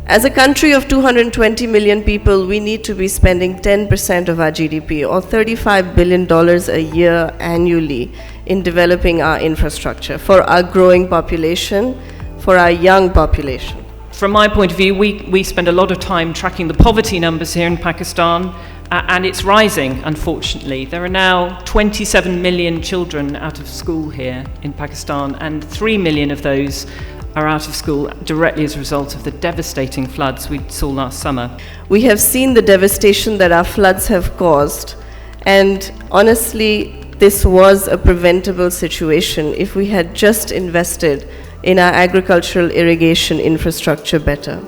As a country of 220 million people, we need to be spending 10% of our GDP, or $35 billion a year annually, in developing our infrastructure for our growing population, for our young population. From my point of view, we spend a lot of time tracking the poverty numbers here in Pakistan, and it's rising, unfortunately. There are now 27 million children out of school here in Pakistan, and 3 million of those are out of school directly as a result of the devastating floods we saw last summer. We have seen the devastation that our floods have caused, and honestly, this was a preventable situation if we had just invested in our agricultural irrigation infrastructure better.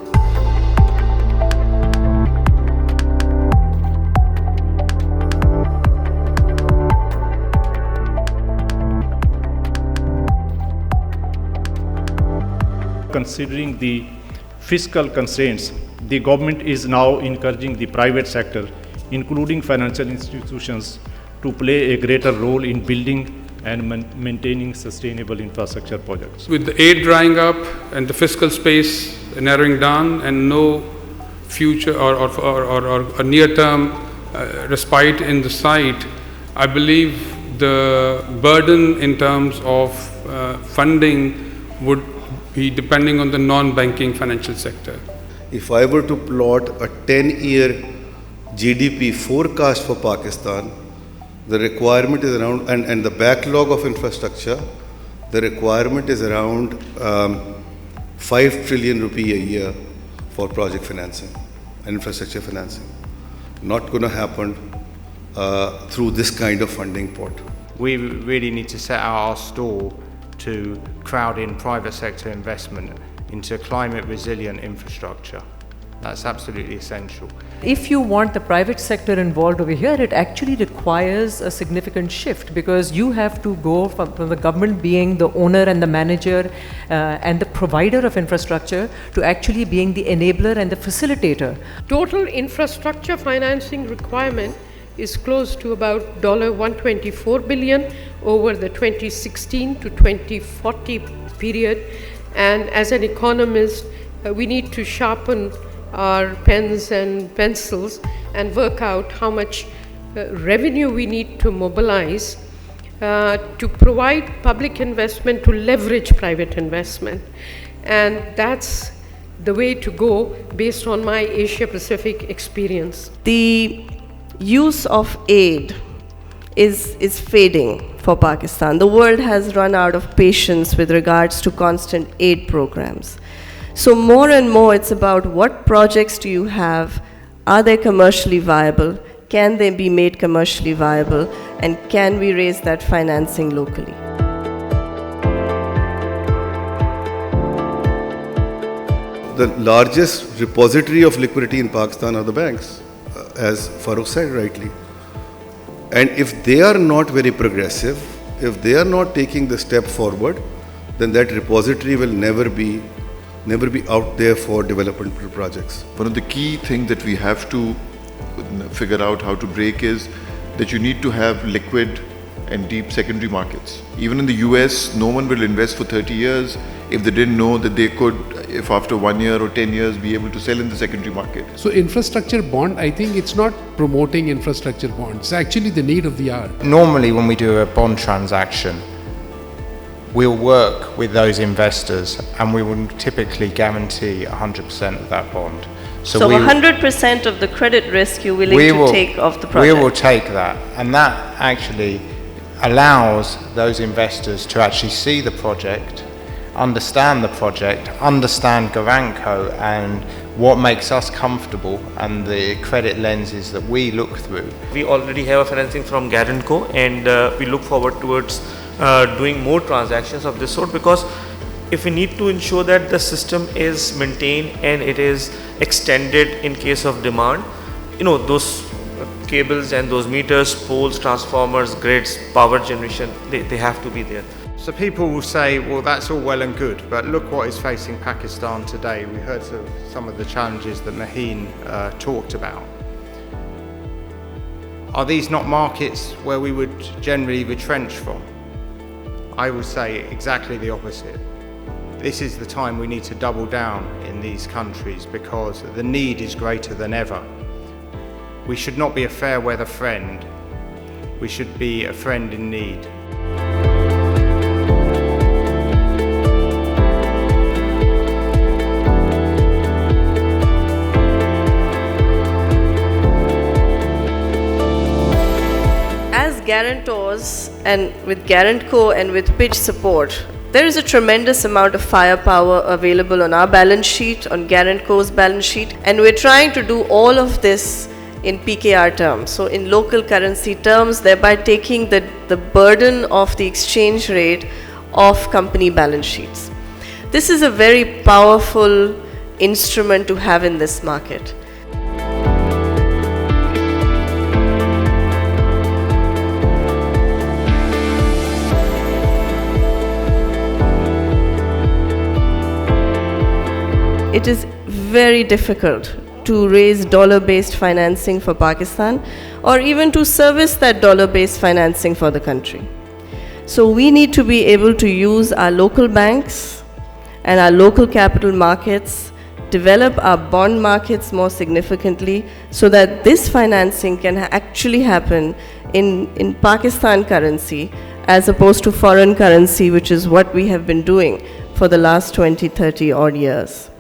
Considering the fiscal constraints, the government is now encouraging the private sector, including financial institutions, to play a greater role in building and maintaining sustainable infrastructure projects. With the aid drying up and the fiscal space narrowing down and no future or a near-term respite in the sight, I believe the burden in terms of funding would be depending on the non-banking financial sector. If I were to plot a 10-year GDP forecast for Pakistan, the requirement is around, and the backlog of infrastructure, the requirement is around 5 trillion rupee a year for project financing and infrastructure financing. Not going to happen through this kind of funding pot. We really need to set out our stall to crowd in private sector investment into climate resilient infrastructure. That's absolutely essential. If you want the private sector involved over here, it actually requires a significant shift, because you have to go from the government being the owner and the manager and the provider of infrastructure to actually being the enabler and the facilitator. Total infrastructure financing requirement is close to about $124 billion over the 2016 to 2040 period. And as an economist, we need to sharpen our pens and pencils and work out how much revenue we need to mobilize to provide public investment to leverage private investment. And that's the way to go based on my Asia Pacific experience. The use of aid is fading for Pakistan. The world has run out of patience with regards to constant aid programs. So more and more it's about what projects do you have, are they commercially viable, can they be made commercially viable, and can we raise that financing locally. The largest repository of liquidity in Pakistan are the banks, as Farooq said rightly. And if they are not very progressive, if they are not taking the step forward, then that repository will never be out there for developmental projects. One of the key things that we have to figure out how to break is that you need to have liquid and deep secondary markets. Even in the US, no one will invest for 30 years if they didn't know that they could, if after 1 year or 10 years, be able to sell in the secondary market. So infrastructure bond, I think it's not promoting infrastructure bonds. It's actually the need of the hour. Normally when we do a bond transaction, we'll work with those investors and we will typically guarantee 100% of that bond. So 100% of the credit risk you're willing to take of the project? We will take that, and that actually allows those investors to actually see the project, understand the project, understand Guarantco and what makes us comfortable and the credit lenses that we look through. We already have a financing from Guarantco, and we look forward towards doing more transactions of this sort, because if we need to ensure that the system is maintained and it is extended in case of demand, those cables and those meters, poles, transformers, grids, power generation, they have to be there. So people will say, well, that's all well and good, but look what is facing Pakistan today. We heard some of the challenges that Maheen talked about. Are these not markets where we would generally retrench from? I would say exactly the opposite. this is the time we need to double down in these countries because the need is greater than ever. We should not be a fair weather friend, we should be a friend in need. As guarantors, and with Guarantco and with PIDG support, there is a tremendous amount of firepower available on our balance sheet, on Guarantco's balance sheet, and we're trying to do all of this in PKR terms, so in local currency terms, thereby taking the burden of the exchange rate off company balance sheets. This is a very powerful instrument to have in this market. It is very difficult to raise dollar-based financing for Pakistan or even to service that dollar-based financing for the country. So we need to be able to use our local banks and our local capital markets, develop our bond markets more significantly so that this financing can actually happen in Pakistan currency as opposed to foreign currency, which is what we have been doing for the last 20, 30 odd years.